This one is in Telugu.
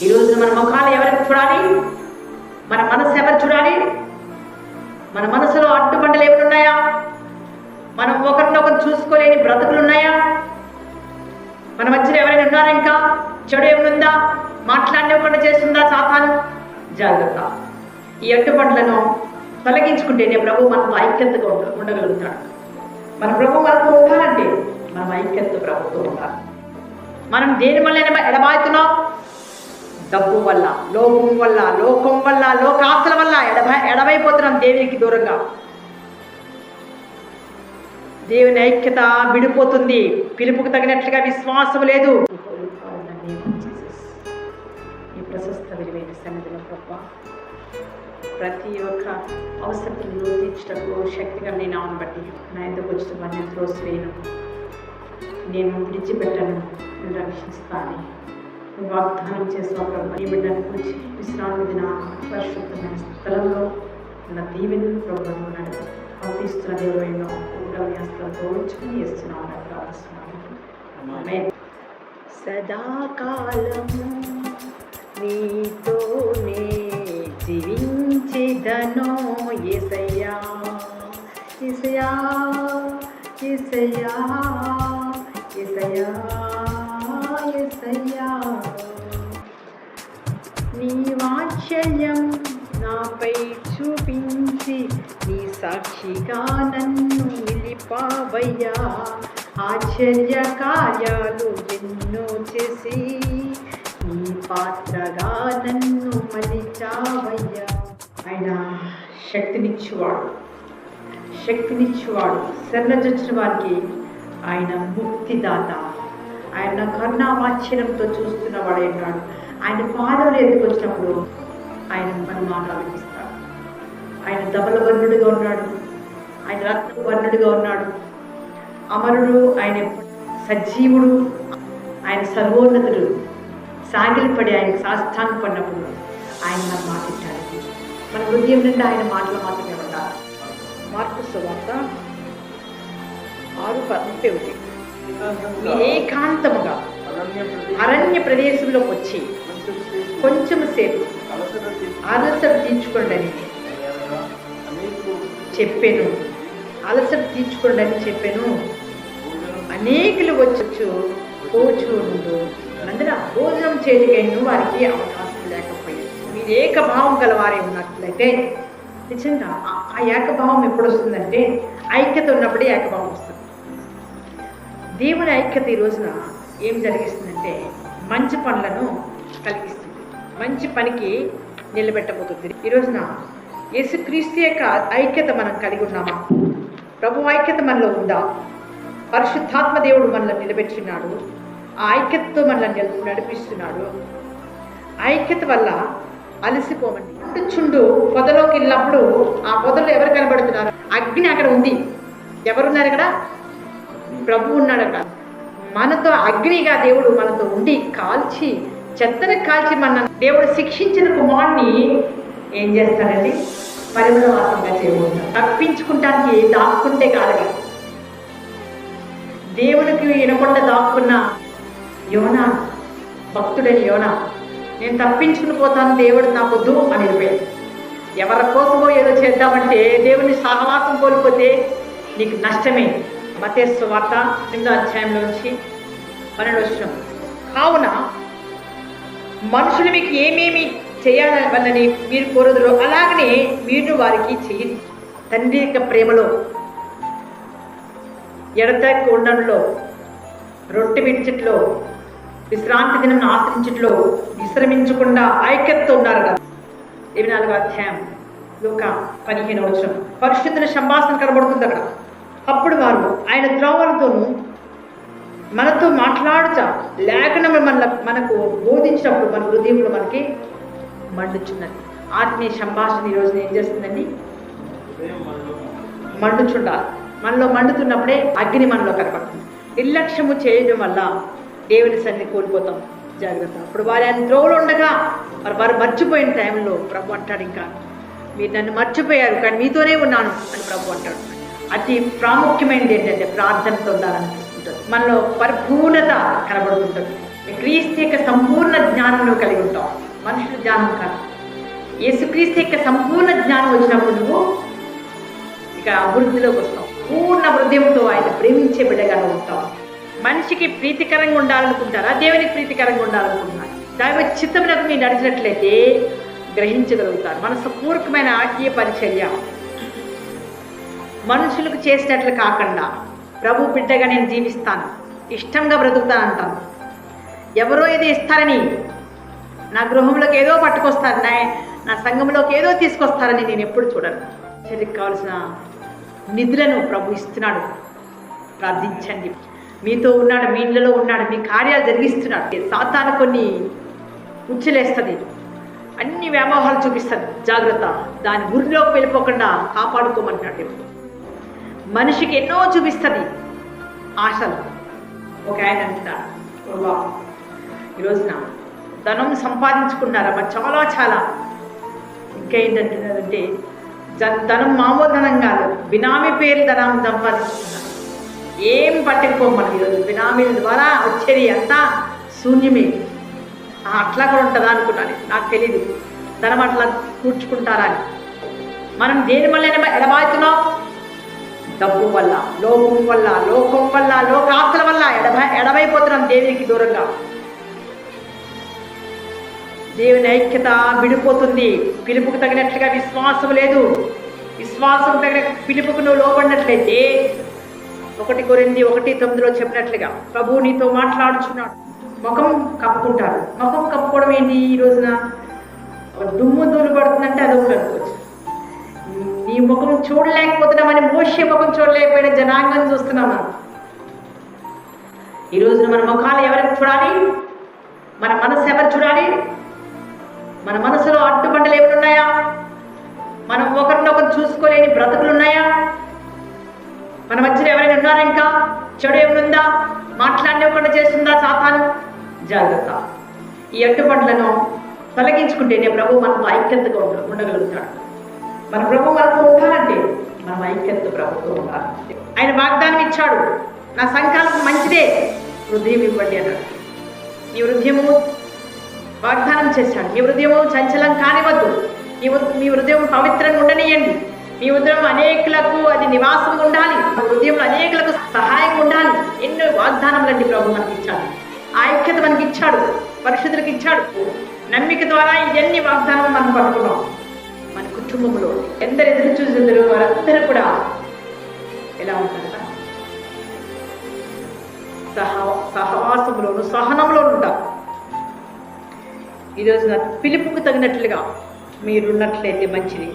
ఈ రోజున మన ముఖాలు ఎవరికి చూడాలి? మన మనసు ఎవరు చూడాలి? మన మనసులో అడ్డుబండలు ఏమైనా ఉన్నాయా? మనం ఒకరినొకరు చూసుకోలేని బ్రతుకులు ఉన్నాయా? మన మధ్యలో ఎవరైనా ఉన్నారా? ఇంకా చెడు ఏమైనా మాట్లాడినవ్వకుండా చేస్తుందా సాతాను? జాగ్రత్త. ఈ అడ్డుబండలను తొలగించుకుంటేనే ప్రభు మనతో ఐక్యతగా ఉండగలుగుతాడు. మన ప్రభు మనతో ఉండాలంటే మనం ఐక్యత ప్రభుతో ఉండాలి. మనం దేని వల్ల ఎడబాయుతున్నాం? డబ్బు వల్ల, లోకం వల్ల, లోకాస్తుల వల్ల ఎడబైపోతున్నాం దేవునికి దూరంగా. దేవుని ఐక్యత విడిపోతుంది. పిలుపుకు తగినట్లుగా విశ్వాసం లేదు. ఈ ప్రశస్త విలువైన సన్నిధిలో గొప్ప ప్రతి ఒక్క అవసరతను తీర్చటకు శక్తిగా నేను ఆమెను బట్టి నా ఎందుకు వచ్చిన వాడిని త్రోసివేయను, నేను విడిచిపెట్టను, నేను రక్షిస్తాను వాగ్దానం చేసిన ఈ బిడ్డను గురించి విశ్రాంతి దిన పరిశుద్ధమైన స్థలంలో నా దీవెను ప్రభుత్వం నడుపు పంపిస్తున్న దేవుడైనా ఊటవ్యాస్తులతో ఉంచుకుని ఇస్తున్నాను ప్రార్థిస్తున్నాను. సదాకాలము నీతోనే జీవించేదను యేసయ్యా, యేసయ్యా, యేసయ్యా, యేసయ్యా, యేసయ్యా. నీ వాత్సల్యం నాపై చూపించి నీ సాక్షిగా నన్ను నిలిపావయ్యా. ఆశ్చర్య కార్యాలు ఎన్నో చేసి నీ పాత్రగా నన్ను మలిచావయ్యా. ఆయన శక్తినిచ్చేవాడు, శరణజొచ్చిన వారికి ఆయన ముక్తిదాత. ఆయన కరుణావాచ్యంతో చూస్తున్నవాడే ఉన్నాడు. ఆయన పాదాలు ఎందుకు వచ్చినప్పుడు ఆయన మనమానాలు ఆలకిస్తాడు. ఆయన ధవల వర్ణుడిగా ఉన్నాడు, ఆయన రత్న వర్ణుడిగా ఉన్నాడు, అమరుడు, ఆయన సజీవుడు, ఆయన సర్వోన్నతుడు. సాగిలిపడి ఆయనకు సాష్టాంగం పడినప్పుడు ఆయన మన మాట్లాడాలి. మన హృదయం నుండి ఆయన మాటలు మాత్రమే ఉండాలి. మార్కు సువార్త 6:31. ఏకాంతముగా అరణ్య ప్రదేశంలోకి వచ్చి కొంచెం సేపు అలసట తీర్చుకోండి చెప్పాను. అలసట తీర్చుకోండి అని చెప్పాను. అనేకులు వచ్చి కూర్చుండు అందులో భోజనం చేయడానికి వారికి అవకాశం లేకపోయింది. మీరు ఏకభావం గలవారే ఉన్నట్లయితే నిజంగా ఆ ఏకభావం ఎప్పుడు వస్తుందంటే ఐక్యత ఉన్నప్పుడే ఏకభావం వస్తుంది. దేవుని ఐక్యత ఈ రోజున ఏం జరిగిస్తుందంటే మంచి పనులను కలిగిస్తుంది, మంచి పనికి నిలబెట్టబోతుంది. ఈ రోజున యేసుక్రీస్తు యొక్క ఐక్యత మనం కలిగి ఉన్నామా? ప్రభు ఐక్యత మనలో ఉందా? పరిశుద్ధాత్మ దేవుడు మనల్ని నిలబెట్టున్నాడు. ఆ ఐక్యతతో మనల్ని నడిపిస్తున్నాడు. ఐక్యత వల్ల అలసిపోమండి. చుండు పొదలోకి వెళ్ళినప్పుడు ఆ పొదలో ఎవరు కనబడుతున్నారు? అగ్ని అక్కడ ఉంది. ఎవరున్నారు అక్కడ? ప్రభు ఉన్నాడు అక్కడ. మనతో అగ్నిగా దేవుడు మనతో ఉండి కాల్చి చెత్తను కాల్చి మన దేవుడు శిక్షించిన కుమారుని ఏం చేస్తాడండి? పరిమళవాసంగా చేయబోతాడు. తప్పించుకుంటానికి దాక్కుంటే కాదు. దేవునికి వినకుండా దాక్కున్న యోనా, భక్తుడని యోనా, నేను తప్పించుకుని పోతాను, దేవుడు నాకొద్దు అని వెళ్ళిపోయాడు. ఎవరి కోసమో ఏదో చేద్దామంటే దేవుని సహవాసం కోల్పోతే నీకు నష్టమే. మత్తయి సువార్త 8వ అధ్యాయంలోంచి 12వ వచనం. కావున మనుషులు మీకు ఏమేమి చేయాలని మీరు కోరుదురో అలాగనే మీరు వారికి చేయండి. తండ్రి యొక్క ప్రేమలో, ఎడతెక్క ఉండడంలో, రొట్టె విడిచిట్లో, విశ్రాంతి దినం ఆశ్రయించట్లో విశ్రమించకుండా ఐక్యతతో ఉన్నారు కదా. 24వ అధ్యాయం లూకా 15వ వచనం. పరిశుద్ధుల సంభాషణ కనబడుతుంది అక్కడ. అప్పుడు వారు ఆయన త్రోవలతోనూ మనతో మాట్లాడుచా లేఖనం మనకు బోధించినప్పుడు మన హృదయంలో మనకి మండుచున్నది. ఆత్మీయ సంభాషణ ఈ రోజున ఏం చేస్తుందండి? మండుచుండాలి. మనలో మండుతున్నప్పుడే అగ్ని మనలో కనపడుతుంది. నిర్లక్ష్యము చేయడం వల్ల దేవుని సన్ని కోల్పోతాం. జాగ్రత్త. అప్పుడు వారు ఆయన త్రోవలో ఉండగా వారు మర్చిపోయిన టైంలో ప్రభు అంటాడు, ఇంకా మీరు నన్ను మర్చిపోయారు కానీ మీతోనే ఉన్నాను అని ప్రభు అంటాడు. అతి ప్రాముఖ్యమైనది ఏంటంటే ప్రార్థనతో ఉండాలనిపిస్తుంటుంది. మనలో పరిపూర్ణత కనబడుతుంటుంది. క్రీస్తు యొక్క సంపూర్ణ జ్ఞానంలో కలిగి ఉంటాం. జ్ఞానం కాదు. యేసుక్రీస్తు యొక్క సంపూర్ణ జ్ఞానం వచ్చినప్పుడు నువ్వు ఇక అభివృద్ధిలోకి వస్తావు. పూర్ణ హృదయంతో ఆయన ప్రేమించే బిడ్డగా ఉంటావు. మనిషికి ప్రీతికరంగా ఉండాలనుకుంటారా, దేవునికి ప్రీతికరంగా ఉండాలనుకుంటున్నారు? దైవ చిత్తమునకు మీరు నడిచినట్లయితే గ్రహించగలుగుతారు. మనస్పూర్వకమైన ఆత్మీయ పరిచర్య మనుషులకు చేసినట్లు కాకుండా ప్రభు బిడ్డగా నేను జీవిస్తాను, ఇష్టంగా బ్రతుకుతాను అంటాను. ఎవరో ఏదో ఇస్తారని, నా గృహంలోకి ఏదో పట్టుకొస్తారు, నా సంఘంలోకి ఏదో తీసుకొస్తారని నేను ఎప్పుడు చూడను. చర్యకు కావాల్సిన నిధులను ప్రభు ఇస్తున్నాడు. ప్రార్థించండి. మీతో ఉన్నాడు, మీ ఇళ్ళలో ఉన్నాడు, మీ కార్యాలు జరిగిస్తున్నాడు. సాతాను కొన్ని ఉచ్చులేస్తుంది, అన్ని వ్యామోహాలు చూపిస్తుంది. జాగ్రత్త, దాని ఊరిలోకి వెళ్ళిపోకుండా కాపాడుకోమంటున్నాడు. మనిషికి ఎన్నో చూపిస్తుంది ఆశలు. ఒక ఆయన అంటున్నాడు, ఈ రోజున ధనం సంపాదించుకున్నారమ్మా చాలా. ఇంకా ఏంటంటున్నారంటే ధనం మామూలు ధనం కాదు, బినామీ పేరు ధనం సంపాదించుకున్నారు. ఏం పట్టుకుపోమని ఈరోజు బినామీల ద్వారా వచ్చేది అంతా శూన్యమే. అట్లా కూడా ఉంటుందా అనుకున్నాను, నాకు తెలియదు. ధనం అట్లా కూర్చుకుంటారా అని. మనం దేని వల్ల ఎడబాడుతున్నాం? డబ్బు వల్ల, లోకం వల్ల, లోకాస్తుల వల్ల ఎడవైపోతున్నాం దేవునికి దూరంగా. దేవుని ఐక్యత విడిపోతుంది. పిలుపుకు తగినట్లుగా విశ్వాసం లేదు. విశ్వాసం తగిన పిలుపుకు నువ్వు లోబడినట్లయితే 1 కొరింథీ 1:9 చెప్పినట్లుగా ప్రభువు నీతో మాట్లాడుచున్నాడు. ముఖం కప్పుకుంటారు. ముఖం కప్పుకోవడం ఏంటి? ఈ రోజున దుమ్ము దూలు పడుతుందంటే అదొకటి అనుకోవచ్చు. నీ ముఖం చూడలేకపోతున్నామని, మోషే ముఖం చూడలేకపోయిన జనాంగం చూస్తున్నాం మనం. ఈ రోజున మన ముఖాలు ఎవరికి చూడాలి? మన మనసు ఎవరు చూడాలి? మన మనసులో అడ్డుబండలు ఏమైనా ఉన్నాయా? మనం ఒకరినొకరు చూసుకోలేని బ్రతుకులు ఉన్నాయా? మన మధ్యలో ఎవరైనా ఉన్నారా? ఇంకా చెడు ఏమైనా మాట్లాడనివ్వకుండా చేస్తుందా సాతాను? జాగ్రత్త. ఈ అడ్డుబండలను తొలగించుకుంటేనే ప్రభు మనతో ఐక్యతగా ఉండగలుగుతాడు. మన ప్రభు మనతో ఉండాలంటే మనం ఐక్యత ప్రభుతో ఉండాలి. ఆయన వాగ్దానం ఇచ్చాడు, నా సంకల్పం మంచిదే, హృదయం ఇవ్వండి అన్నాడు. నీ హృదయము వాగ్దానం చేశాడు. మీ హృదయము చంచలం కానివద్దు, మీ హృదయం పవిత్రంగా ఉండనియండి. మీ హృదయం అనేకులకు అది నివాసంగా ఉండాలి. హృదయంలో అనేకులకు సహాయంగా ఉండాలి. ఎన్నో వాగ్దానములండి ప్రభు మనకి ఇచ్చాడు. ఆ ఐక్యత మనకి ఇచ్చాడు, పరిశుద్ధులకు ఇచ్చాడు. నమ్మిక ద్వారా ఇవన్నీ వాగ్దానం మనం పట్టుకున్నాం. మన కుటుంబంలో ఎందరు ఎదురు చూసిందరో వారందరూ కూడా ఎలా ఉంటారు? సహవాసంలోను సహనంలో ఉంటారు. ఈరోజు పిలుపుకు తగినట్లుగా మీరున్నట్లయితే మంచిది.